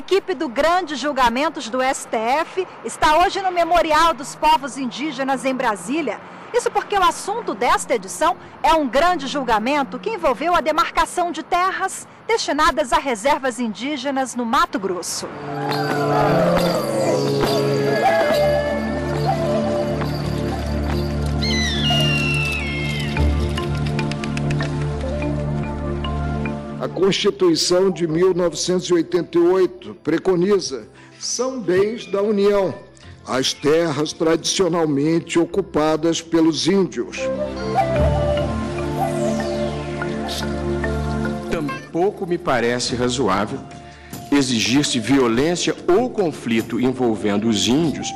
equipe do Grande Julgamentos do STF está hoje no Memorial dos Povos Indígenas em Brasília. Isso porque o assunto desta edição é um grande julgamento que envolveu a demarcação de terras destinadas a reservas indígenas no Mato Grosso. A Constituição de 1988 preconiza: são bens da União as terras tradicionalmente ocupadas pelos índios. Tampouco me parece razoável exigir-se violência ou conflito envolvendo os índios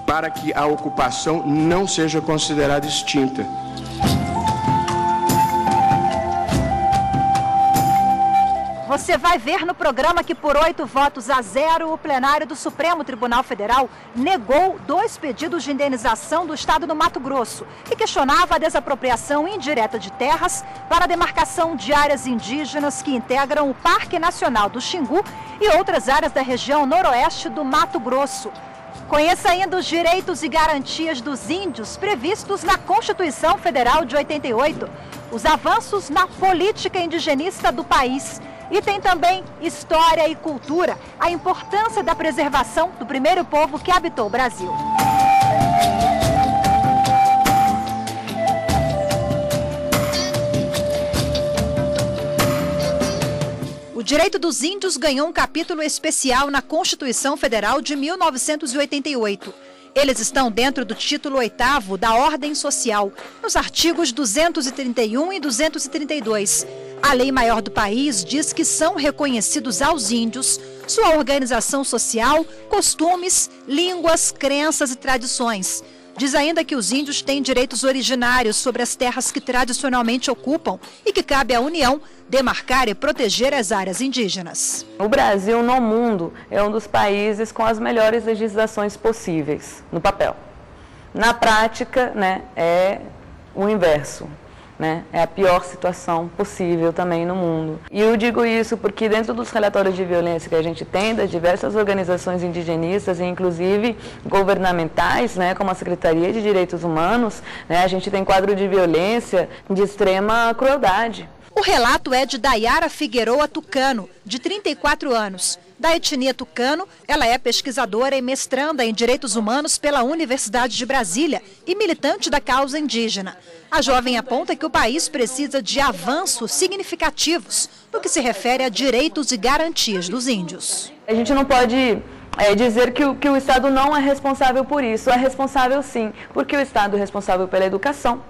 para que a ocupação não seja considerada extinta. Você vai ver no programa que por 8 votos a 0, o plenário do Supremo Tribunal Federal negou 2 pedidos de indenização do Estado do Mato Grosso e questionava a desapropriação indireta de terras para a demarcação de áreas indígenas que integram o Parque Nacional do Xingu e outras áreas da região noroeste do Mato Grosso. Conheça ainda os direitos e garantias dos índios previstos na Constituição Federal de 88, os avanços na política indigenista do país. E tem também história e cultura, a importância da preservação do primeiro povo que habitou o Brasil. O direito dos índios ganhou um capítulo especial na Constituição Federal de 1988. Eles estão dentro do título 8º da Ordem Social, nos artigos 231 e 232. A Lei Maior do país diz que são reconhecidos aos índios sua organização social, costumes, línguas, crenças e tradições. Diz ainda que os índios têm direitos originários sobre as terras que tradicionalmente ocupam e que cabe à União demarcar e proteger as áreas indígenas. O Brasil, no mundo, é um dos países com as melhores legislações possíveis, no papel. Na prática, é o inverso. É a pior situação possível também no mundo. E eu digo isso porque dentro dos relatórios de violência que a gente tem, das diversas organizações indigenistas e inclusive governamentais, como a Secretaria de Direitos Humanos, a gente tem quadro de violência de extrema crueldade. O relato é de Dayara Figueroa Tucano, de 34 anos. Da etnia tucano, ela é pesquisadora e mestranda em Direitos Humanos pela Universidade de Brasília e militante da causa indígena. A jovem aponta que o país precisa de avanços significativos no que se refere a direitos e garantias dos índios. A gente não pode dizer que o Estado não é responsável por isso. É responsável sim, porque o Estado é responsável pela educação,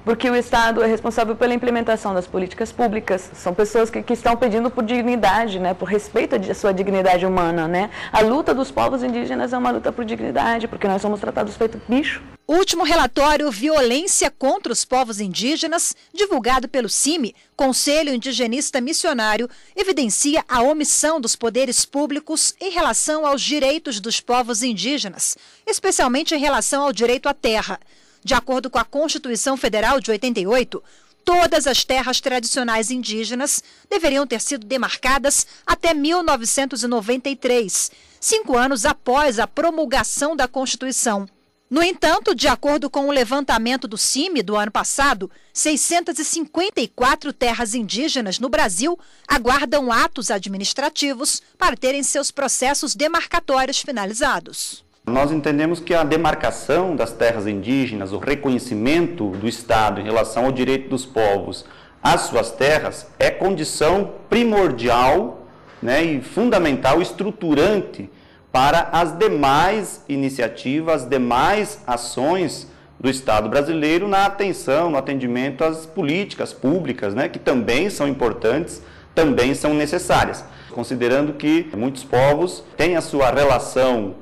porque o Estado é responsável pela implementação das políticas públicas. São pessoas que estão pedindo por dignidade, por respeito à sua dignidade humana. A luta dos povos indígenas é uma luta por dignidade, porque nós somos tratados feito bicho. O último relatório Violência contra os Povos Indígenas, divulgado pelo CIMI, Conselho Indigenista Missionário, evidencia a omissão dos poderes públicos em relação aos direitos dos povos indígenas, especialmente em relação ao direito à terra. De acordo com a Constituição Federal de 88, todas as terras tradicionais indígenas deveriam ter sido demarcadas até 1993, 5 anos após a promulgação da Constituição. No entanto, de acordo com o levantamento do CIMI do ano passado, 654 terras indígenas no Brasil aguardam atos administrativos para terem seus processos demarcatórios finalizados. Nós entendemos que a demarcação das terras indígenas, o reconhecimento do Estado em relação ao direito dos povos às suas terras, é condição primordial e fundamental, estruturante para as demais iniciativas, as demais ações do Estado brasileiro na atenção, no atendimento às políticas públicas, que também são importantes, também são necessárias. Considerando que muitos povos têm a sua relação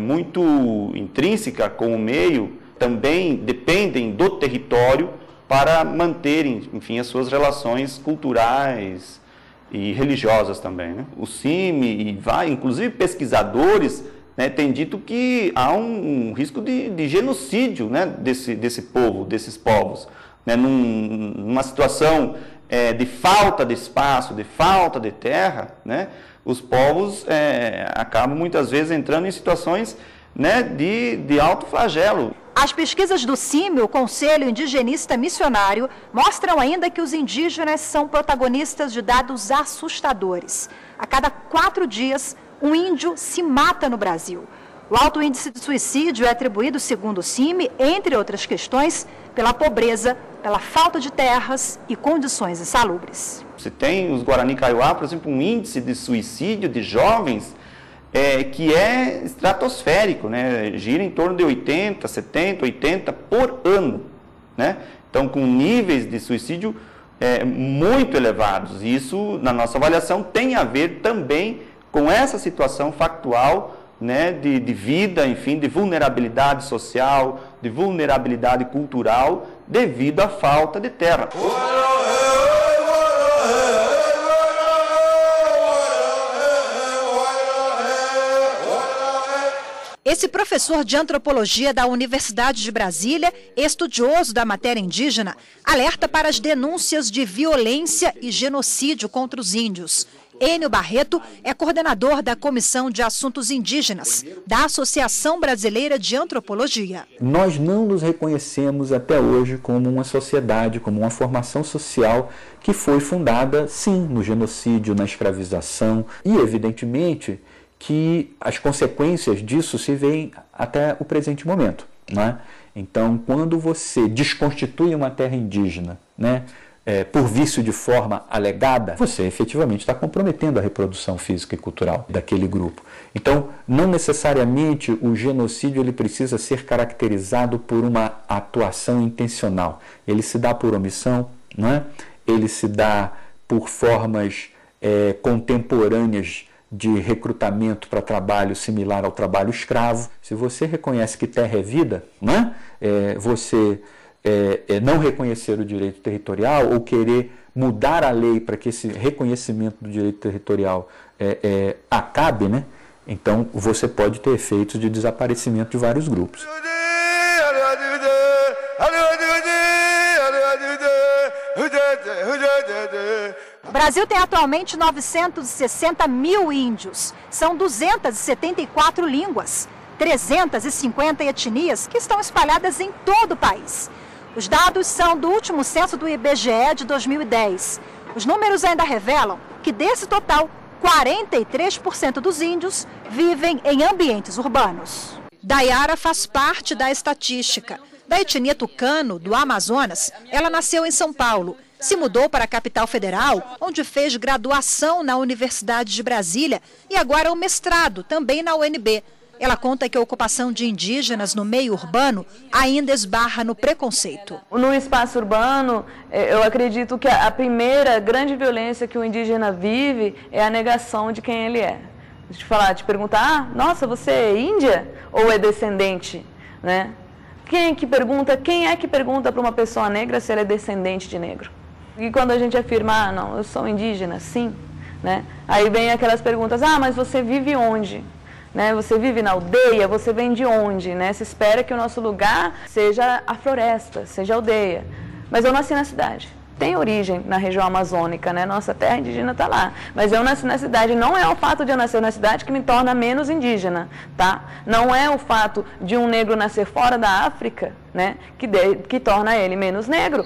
muito intrínseca com o meio, também dependem do território para manterem, enfim, as suas relações culturais e religiosas também. O CIMI e inclusive pesquisadores, têm dito que há um risco de genocídio desse povo, desses povos. Numa situação de falta de espaço, de falta de terra, né, os povos acabam muitas vezes entrando em situações, né, de alto flagelo. As pesquisas do CIMI, o Conselho Indigenista Missionário, mostram ainda que os indígenas são protagonistas de dados assustadores. A cada 4 dias, um índio se mata no Brasil. O alto índice de suicídio é atribuído, segundo o CIMI, entre outras questões, pela pobreza, pela falta de terras e condições insalubres. Você tem os Guarani Kaiowá, por exemplo, um índice de suicídio de jovens que é estratosférico, né? Gira em torno de 80, 70, 80 por ano, né? Então, com níveis de suicídio muito elevados. Isso, na nossa avaliação, tem a ver também com essa situação factual, né, de vida, enfim, de vulnerabilidade social, de vulnerabilidade cultural, devido à falta de terra. Esse professor de antropologia da Universidade de Brasília, estudioso da matéria indígena, alerta para as denúncias de violência e genocídio contra os índios. Enio Barreto é coordenador da Comissão de Assuntos Indígenas, da Associação Brasileira de Antropologia. Nós não nos reconhecemos até hoje como uma sociedade, como uma formação social que foi fundada, sim, no genocídio, na escravização e, evidentemente, que as consequências disso se veem até o presente momento, né? Então, quando você desconstitui uma terra indígena, né, por vício de forma alegada, você efetivamente está comprometendo a reprodução física e cultural daquele grupo. Então, não necessariamente o genocídio ele precisa ser caracterizado por uma atuação intencional. Ele se dá por omissão, né? Ele se dá por formas contemporâneas de recrutamento para trabalho similar ao trabalho escravo. Se você reconhece que terra é vida, né? Você não reconhecer o direito territorial ou querer mudar a lei para que esse reconhecimento do direito territorial acabe, né? Então você pode ter efeitos de desaparecimento de vários grupos. O Brasil tem atualmente 960 mil índios. São 274 línguas, 350 etnias que estão espalhadas em todo o país. Os dados são do último censo do IBGE de 2010. Os números ainda revelam que desse total, 43% dos índios vivem em ambientes urbanos. Dayara faz parte da estatística. Da etnia tucano, do Amazonas, ela nasceu em São Paulo. Se mudou para a capital federal, onde fez graduação na Universidade de Brasília e agora um mestrado, também na UNB. Ela conta que a ocupação de indígenas no meio urbano ainda esbarra no preconceito. No espaço urbano, eu acredito que a primeira grande violência que o indígena vive é a negação de quem ele é. Te perguntar, nossa, você é índia ou é descendente, né? Quem é que pergunta para uma pessoa negra se ela é descendente de negro? E quando a gente afirma, não, eu sou indígena, sim, né? Aí vem aquelas perguntas, mas você vive onde? Né? Você vive na aldeia, você vem de onde? Né? Se espera que o nosso lugar seja a floresta, seja a aldeia. Mas eu nasci na cidade. Tem origem na região amazônica, né? Nossa terra indígena está lá. Mas eu nasci na cidade. Não é o fato de eu nascer na cidade que me torna menos indígena, tá? Não é o fato de um negro nascer fora da África, né, que torna ele menos negro.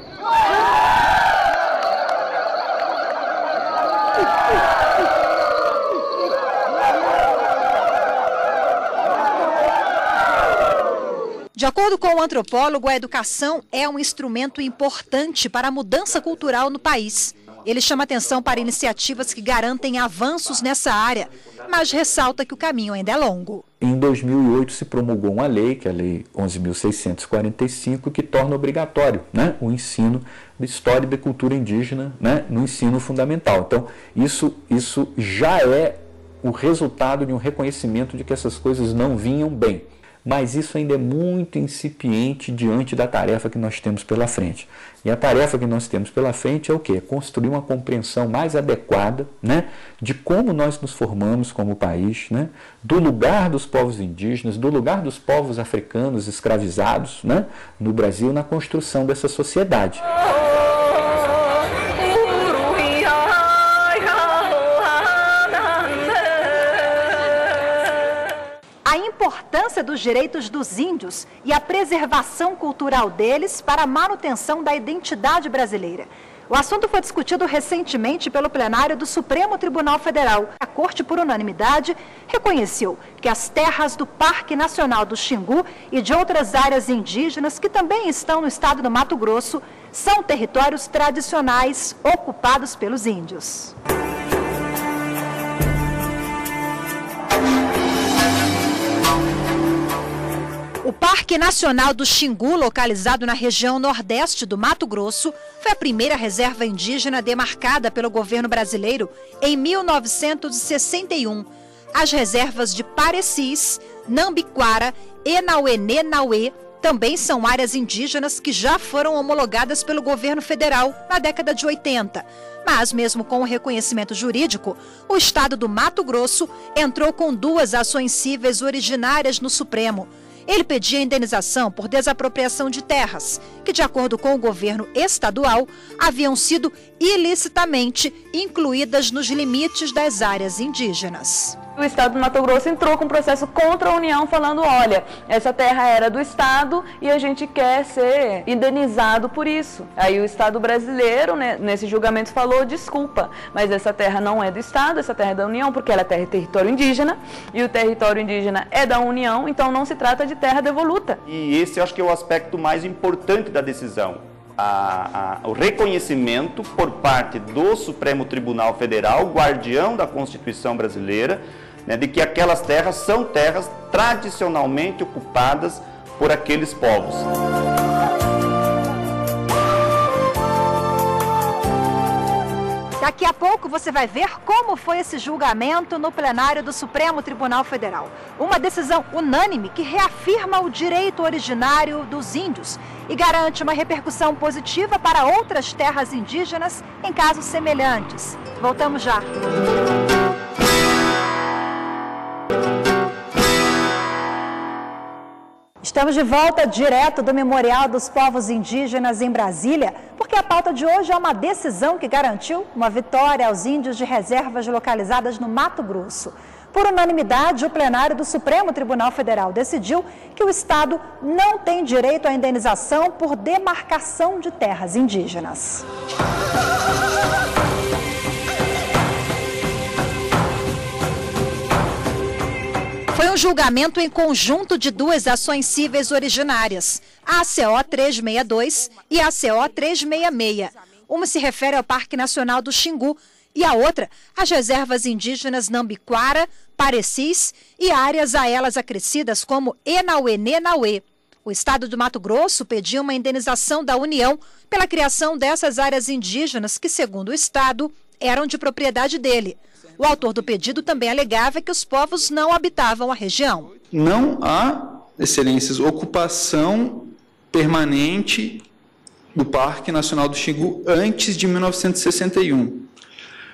De acordo com o antropólogo, a educação é um instrumento importante para a mudança cultural no país. Ele chama atenção para iniciativas que garantem avanços nessa área, mas ressalta que o caminho ainda é longo. Em 2008 se promulgou uma lei, que é a Lei 11.645, que torna obrigatório, né, o ensino de história e de cultura indígena, né, no ensino fundamental. Então, isso já é o resultado de um reconhecimento de que essas coisas não vinham bem. Mas isso ainda é muito incipiente diante da tarefa que nós temos pela frente. E a tarefa que nós temos pela frente é o quê? Construir uma compreensão mais adequada, né, de como nós nos formamos como país, né, do lugar dos povos indígenas, do lugar dos povos africanos escravizados, né, no Brasil, na construção dessa sociedade. defesa dos direitos dos índios e a preservação cultural deles para a manutenção da identidade brasileira. O assunto foi discutido recentemente pelo plenário do Supremo Tribunal Federal. A Corte, por unanimidade, reconheceu que as terras do Parque Nacional do Xingu e de outras áreas indígenas, que também estão no estado do Mato Grosso, são territórios tradicionais ocupados pelos índios. O Parque Nacional do Xingu, localizado na região nordeste do Mato Grosso, foi a primeira reserva indígena demarcada pelo governo brasileiro em 1961. As reservas de Parecis, Nambiquara e Nauenê-Nauê também são áreas indígenas que já foram homologadas pelo governo federal na década de 80. Mas, mesmo com o reconhecimento jurídico, o estado do Mato Grosso entrou com 2 ações cíveis originárias no Supremo. Ele pedia indenização por desapropriação de terras, que, de acordo com o governo estadual, haviam sido ilicitamente incluídas nos limites das áreas indígenas. O estado do Mato Grosso entrou com um processo contra a União falando, olha, essa terra era do estado e a gente quer ser indenizado por isso. Aí o estado brasileiro, né, nesse julgamento falou, desculpa, mas essa terra não é do estado, essa terra é da União, porque ela é território indígena e o território indígena é da União, então não se trata de terra devoluta. E esse eu acho que é o aspecto mais importante da decisão. O reconhecimento por parte do Supremo Tribunal Federal, guardião da Constituição brasileira, né, de que aquelas terras são terras tradicionalmente ocupadas por aqueles povos. Daqui a pouco você vai ver como foi esse julgamento no plenário do Supremo Tribunal Federal. Uma decisão unânime que reafirma o direito originário dos índios e garante uma repercussão positiva para outras terras indígenas em casos semelhantes. Voltamos já. Estamos de volta direto do Memorial dos Povos Indígenas em Brasília, porque a pauta de hoje é uma decisão que garantiu uma vitória aos índios de reservas localizadas no Mato Grosso. Por unanimidade, o plenário do Supremo Tribunal Federal decidiu que o Estado não tem direito à indenização por demarcação de terras indígenas. Foi um julgamento em conjunto de 2 ações cíveis originárias, a ACO 362 e a ACO 366. Uma se refere ao Parque Nacional do Xingu e a outra às reservas indígenas Nambiquara, Parecis e áreas a elas acrescidas como Enauenê-Nauê. O estado do Mato Grosso pediu uma indenização da União pela criação dessas áreas indígenas que, segundo o estado, eram de propriedade dele. O autor do pedido também alegava que os povos não habitavam a região. Não há, excelências, ocupação permanente do Parque Nacional do Xingu antes de 1961.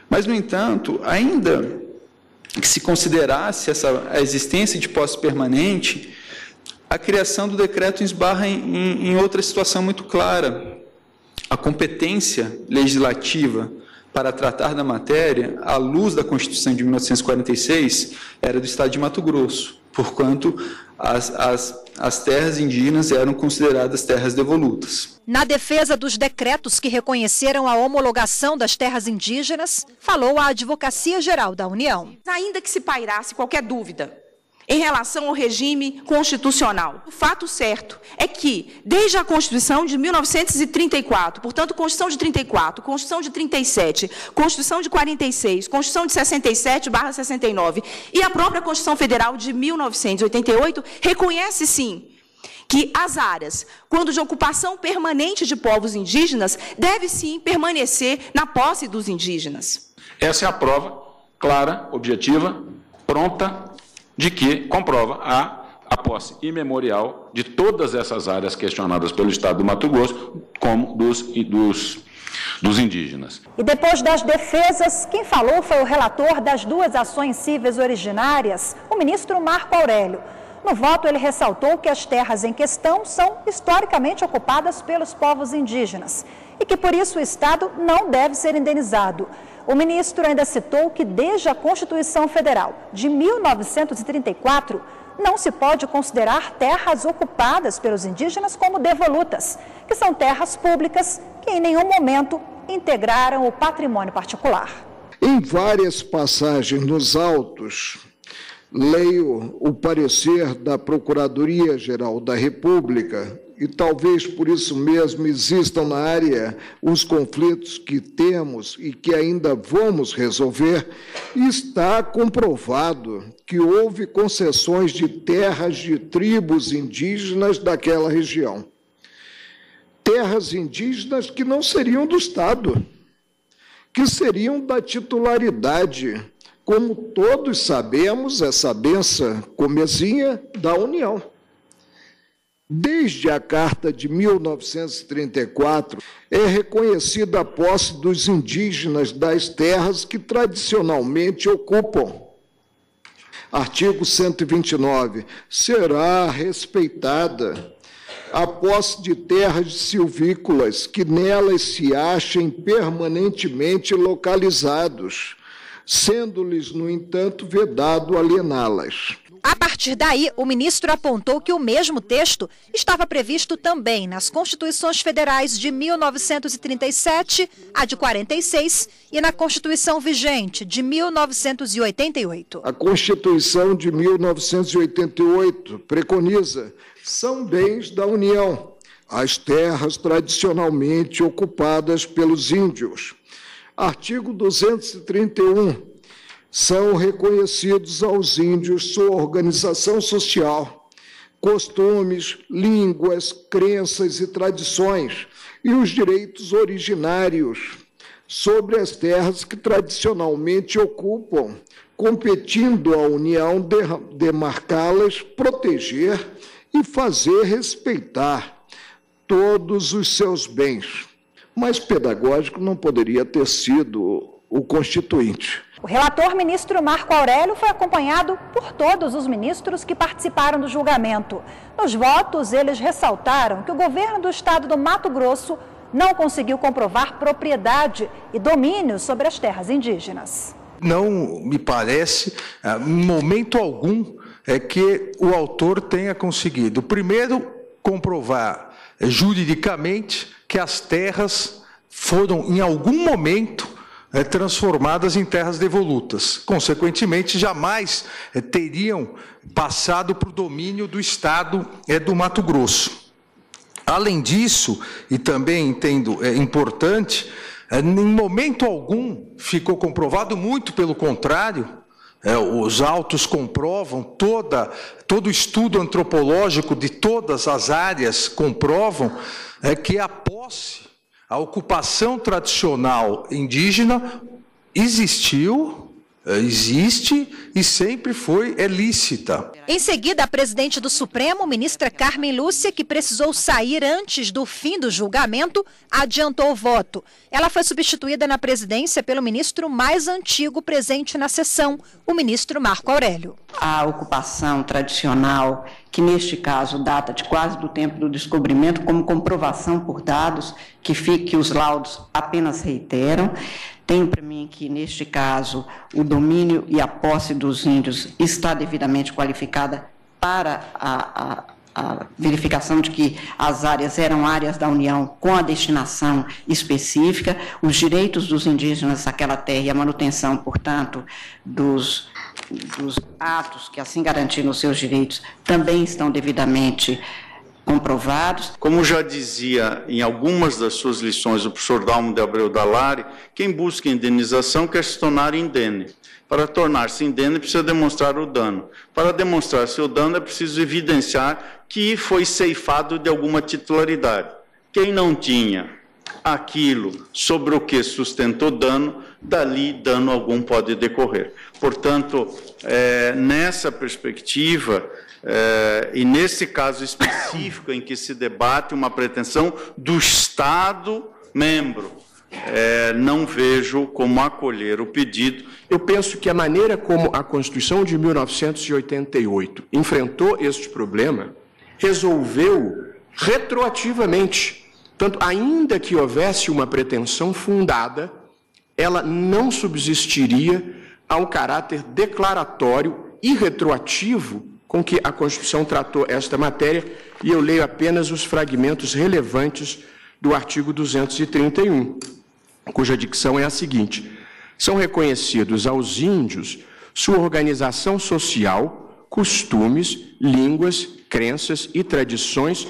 Mas, no entanto, ainda que se considerasse a existência de posse permanente, a criação do decreto esbarra em outra situação muito clara. A competência legislativa para tratar da matéria, à luz da Constituição de 1946, era do Estado de Mato Grosso, porquanto as terras indígenas eram consideradas terras devolutas. Na defesa dos decretos que reconheceram a homologação das terras indígenas, falou a Advocacia Geral da União. Ainda que se pairasse qualquer dúvida em relação ao regime constitucional, o fato certo é que, desde a Constituição de 1934, portanto, Constituição de 34, Constituição de 37, Constituição de 46, Constituição de 67/69 e a própria Constituição Federal de 1988, reconhece, sim, que as áreas, quando de ocupação permanente de povos indígenas, deve, sim, permanecer na posse dos indígenas. Essa é a prova clara, objetiva, pronta, de que comprova a posse imemorial de todas essas áreas questionadas pelo Estado do Mato Grosso, como dos indígenas. E depois das defesas, quem falou foi o relator das 2 ações cíveis originárias, o ministro Marco Aurélio. No voto, ele ressaltou que as terras em questão são historicamente ocupadas pelos povos indígenas e que, por isso, o Estado não deve ser indenizado. O ministro ainda citou que, desde a Constituição Federal de 1934, não se pode considerar terras ocupadas pelos indígenas como devolutas, que são terras públicas que em nenhum momento integraram o patrimônio particular. Em várias passagens nos autos, leio o parecer da Procuradoria-Geral da República, e talvez por isso mesmo existam na área os conflitos que temos e que ainda vamos resolver, e está comprovado que houve concessões de terras de tribos indígenas daquela região. Terras indígenas que não seriam do Estado, que seriam da titularidade, como todos sabemos, essa benção comezinha da União. Desde a Carta de 1934, é reconhecida a posse dos indígenas das terras que tradicionalmente ocupam. Artigo 129. Será respeitada a posse de terras silvícolas que nelas se achem permanentemente localizados, sendo-lhes, no entanto, vedado aliená-las. A partir daí, o ministro apontou que o mesmo texto estava previsto também nas Constituições Federais de 1937, a de 46, e na Constituição vigente de 1988. A Constituição de 1988 preconiza: são bens da União as terras tradicionalmente ocupadas pelos índios. Artigo 231. São reconhecidos aos índios sua organização social, costumes, línguas, crenças e tradições e os direitos originários sobre as terras que tradicionalmente ocupam, competindo à União demarcá-las, proteger e fazer respeitar todos os seus bens. Mais pedagógico não poderia ter sido o Constituinte. O relator, ministro Marco Aurélio, foi acompanhado por todos os ministros que participaram do julgamento. Nos votos, eles ressaltaram que o governo do estado do Mato Grosso não conseguiu comprovar propriedade e domínio sobre as terras indígenas. Não me parece, em momento algum, que o autor tenha conseguido, primeiro, comprovar juridicamente que as terras foram, em algum momento, transformadas em terras devolutas. Consequentemente, jamais teriam passado para o domínio do Estado do Mato Grosso. Além disso, e também entendo importante, em momento algum ficou comprovado, muito pelo contrário, os autos comprovam, todo o estudo antropológico de todas as áreas comprovam que a posse, a ocupação tradicional indígena existiu, existe e sempre foi lícita. Em seguida, a presidente do Supremo, ministra Carmen Lúcia, que precisou sair antes do fim do julgamento, adiantou o voto. Ela foi substituída na presidência pelo ministro mais antigo presente na sessão, o ministro Marco Aurélio. A ocupação tradicional, que neste caso data de quase do tempo do descobrimento, como comprovação por dados, que os laudos apenas reiteram. Tenho para mim que, neste caso, o domínio e a posse dos índios está devidamente qualificada para a verificação de que as áreas eram áreas da União com a destinação específica, os direitos dos indígenas àquela terra e a manutenção, portanto, dos atos que assim garantiram os seus direitos também estão devidamente comprovados. Como já dizia em algumas das suas lições o professor Dalmo de Abreu Dallari, quem busca indenização quer se tornar indene. Para tornar-se indene, precisa demonstrar o dano. Para demonstrar seu dano, é preciso evidenciar que foi ceifado de alguma titularidade. Quem não tinha aquilo sobre o que sustentou dano, dali dano algum pode decorrer. Portanto, nessa perspectiva, e nesse caso específico em que se debate uma pretensão do Estado membro, não vejo como acolher o pedido. Eu penso que a maneira como a Constituição de 1988 enfrentou este problema resolveu retroativamente. Tanto, ainda que houvesse uma pretensão fundada, ela não subsistiria a um caráter declaratório e retroativo com que a Constituição tratou esta matéria, e eu leio apenas os fragmentos relevantes do artigo 231, cuja dicção é a seguinte: são reconhecidos aos índios sua organização social, costumes, línguas, crenças e tradições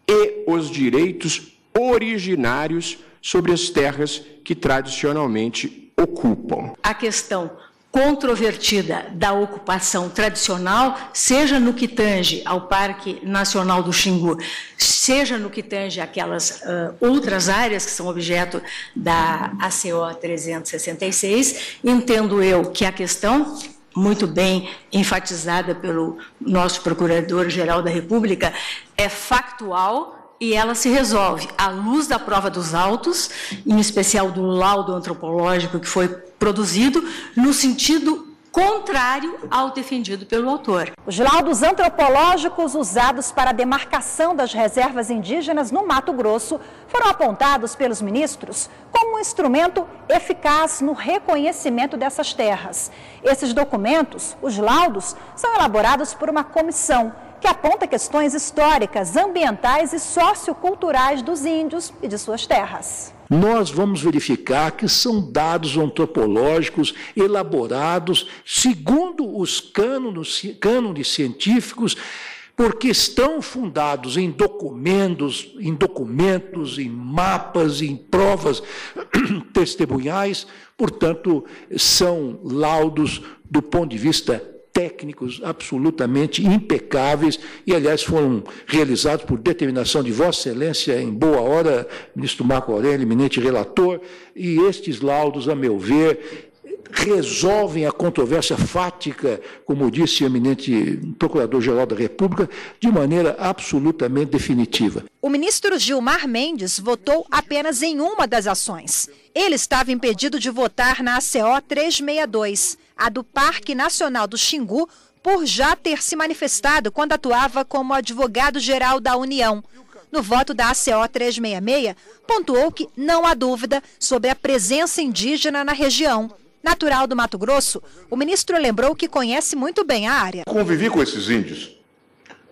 e os direitos originários sobre as terras que tradicionalmente ocupam. A questão controvertida da ocupação tradicional, seja no que tange ao Parque Nacional do Xingu, seja no que tange aquelas outras áreas que são objeto da ACO 366, entendo eu que a questão, muito bem enfatizada pelo nosso Procurador-Geral da República, é factual e ela se resolve à luz da prova dos autos, em especial do laudo antropológico que foi produzido, no sentido contrário ao defendido pelo autor. Os laudos antropológicos usados para a demarcação das reservas indígenas no Mato Grosso foram apontados pelos ministros como um instrumento eficaz no reconhecimento dessas terras. Esses documentos, os laudos, são elaborados por uma comissão que aponta questões históricas, ambientais e socioculturais dos índios e de suas terras. Nós vamos verificar que são dados antropológicos elaborados segundo os cânones científicos, porque estão fundados em documentos, em mapas, em provas testemunhais, portanto, são laudos do ponto de vista técnicos absolutamente impecáveis e, aliás, foram realizados por determinação de Vossa Excelência em boa hora, ministro Marco Aurélio, eminente relator, e estes laudos, a meu ver, resolvem a controvérsia fática, como disse o eminente Procurador-Geral da República, de maneira absolutamente definitiva. O ministro Gilmar Mendes votou apenas em uma das ações. Ele estava impedido de votar na ACO 362, a do Parque Nacional do Xingu, por já ter se manifestado quando atuava como advogado-geral da União. No voto da ACO 366, pontuou que não há dúvida sobre a presença indígena na região. Natural do Mato Grosso, o ministro lembrou que conhece muito bem a área. Convivi com esses índios.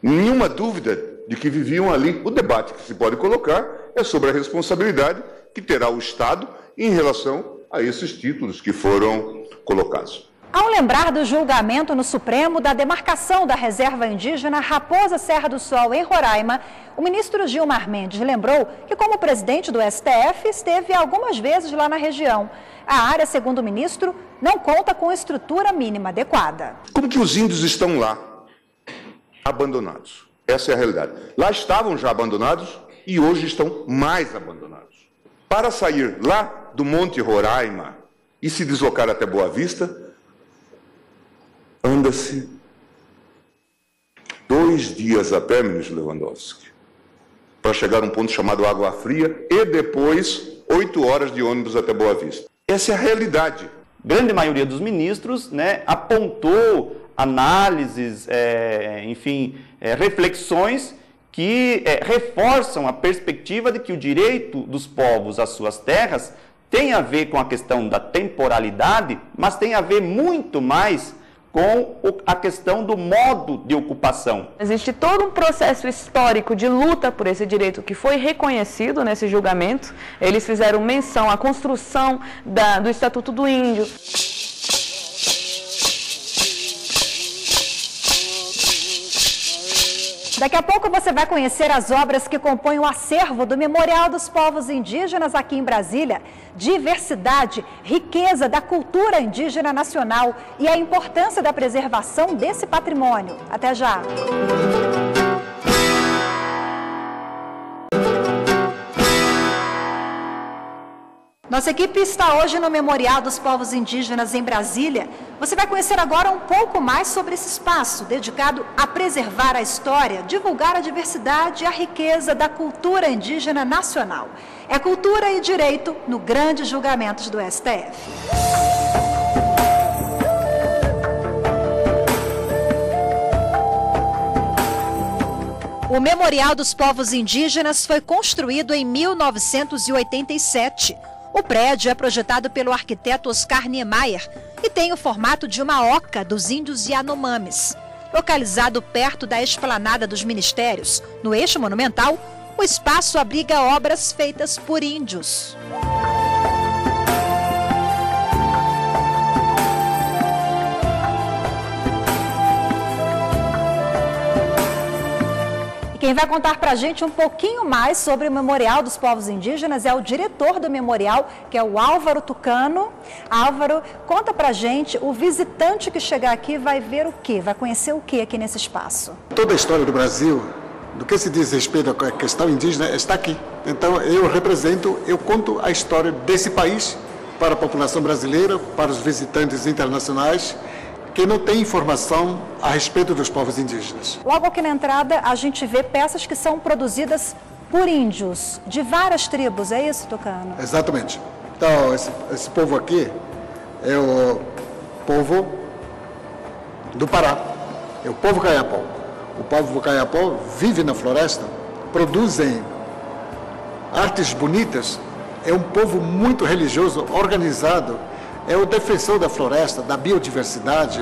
Nenhuma dúvida de que viviam ali. O debate que se pode colocar é sobre a responsabilidade que terá o Estado em relação a esses títulos que foram colocados. Ao lembrar do julgamento no Supremo da demarcação da reserva indígena Raposa Serra do Sol, em Roraima, o ministro Gilmar Mendes lembrou que, como presidente do STF, esteve algumas vezes lá na região. A área, segundo o ministro, não conta com estrutura mínima adequada. Como que os índios estão lá, abandonados? Essa é a realidade. Lá estavam já abandonados e hoje estão mais abandonados. Para sair lá do Monte Roraima e se deslocar até Boa Vista, anda-se 2 dias a pé, ministro Lewandowski, para chegar a um ponto chamado Água Fria e depois 8 horas de ônibus até Boa Vista. Essa é a realidade. Grande maioria dos ministros, né, apontou análises, reflexões que reforçam a perspectiva de que o direito dos povos às suas terras tem a ver com a questão da temporalidade, mas tem a ver muito mais com a questão do modo de ocupação. Existe todo um processo histórico de luta por esse direito que foi reconhecido nesse julgamento. Eles fizeram menção à construção do Estatuto do Índio. Daqui a pouco você vai conhecer as obras que compõem o acervo do Memorial dos Povos Indígenas aqui em Brasília. Diversidade, riqueza da cultura indígena nacional e a importância da preservação desse patrimônio. Até já! Nossa equipe está hoje no Memorial dos Povos Indígenas em Brasília. Você vai conhecer agora um pouco mais sobre esse espaço dedicado a preservar a história, divulgar a diversidade e a riqueza da cultura indígena nacional. É cultura e direito no Grandes Julgamentos do STF. O Memorial dos Povos Indígenas foi construído em 1987. O prédio é projetado pelo arquiteto Oscar Niemeyer e tem o formato de uma oca dos índios Yanomamis. Localizado perto da esplanada dos Ministérios, no eixo monumental, o espaço abriga obras feitas por índios. Quem vai contar para a gente um pouquinho mais sobre o Memorial dos Povos Indígenas é o diretor do memorial, que é o Álvaro Tucano. Álvaro, conta para a gente, o visitante que chegar aqui vai ver o quê? Vai conhecer o quê aqui nesse espaço? Toda a história do Brasil, do que se diz respeito à questão indígena, está aqui. Então eu conto a história desse país para a população brasileira, para os visitantes internacionais, que não tem informação a respeito dos povos indígenas. Logo aqui na entrada, a gente vê peças que são produzidas por índios, de várias tribos, é isso, Tucano? Exatamente. Então, esse povo aqui é o povo do Pará, é o povo Caiapó. O povo Caiapó vive na floresta, produzem artes bonitas, é um povo muito religioso, organizado, é o defensor da floresta, da biodiversidade.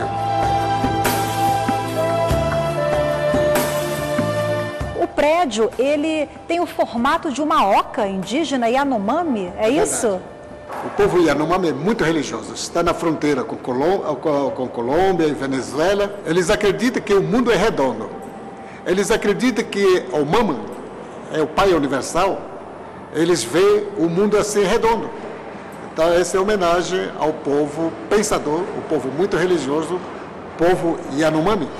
O prédio, ele tem o formato de uma oca indígena Yanomami, é isso? O povo Yanomami é muito religioso, está na fronteira com Colômbia e Venezuela. Eles acreditam que o mundo é redondo. Eles acreditam que o Mama é o Pai Universal. Eles veem o mundo assim redondo. Então, essa é homenagem ao povo pensador, o povo muito religioso, o povo Yanomami.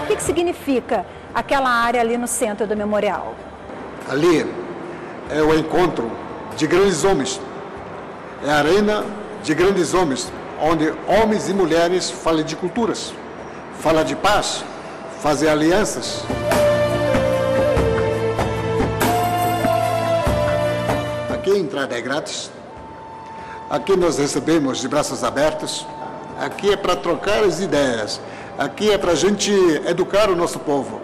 O que significa aquela área ali no centro do memorial? Ali é o encontro de grandes homens, é a arena de grandes homens, onde homens e mulheres falam de culturas, falam de paz, fazem alianças. Aqui a entrada é grátis, aqui nós recebemos de braços abertos, aqui é para trocar as ideias, aqui é para a gente educar o nosso povo.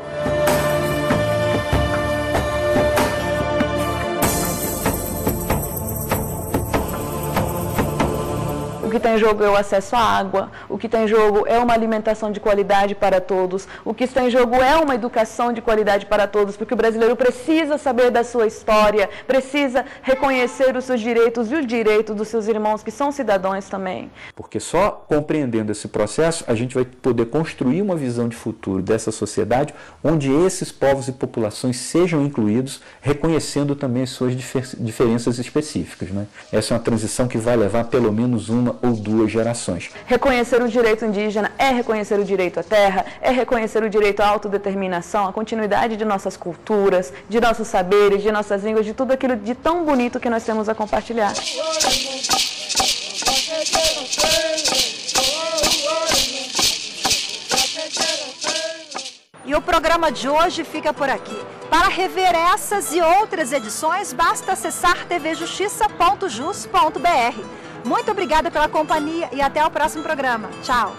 O que está em jogo é o acesso à água, o que está em jogo é uma alimentação de qualidade para todos, o que está em jogo é uma educação de qualidade para todos, porque o brasileiro precisa saber da sua história, precisa reconhecer os seus direitos e os direitos dos seus irmãos, que são cidadãos também. Porque só compreendendo esse processo, a gente vai poder construir uma visão de futuro dessa sociedade, onde esses povos e populações sejam incluídos, reconhecendo também as suas diferenças específicas, né? Essa é uma transição que vai levar pelo menos uma ou duas gerações. Reconhecer o direito indígena é reconhecer o direito à terra, é reconhecer o direito à autodeterminação, a continuidade de nossas culturas, de nossos saberes, de nossas línguas, de tudo aquilo de tão bonito que nós temos a compartilhar. E o programa de hoje fica por aqui. Para rever essas e outras edições, basta acessar tvjustiça.jus.br. Muito obrigada pela companhia e até o próximo programa. Tchau!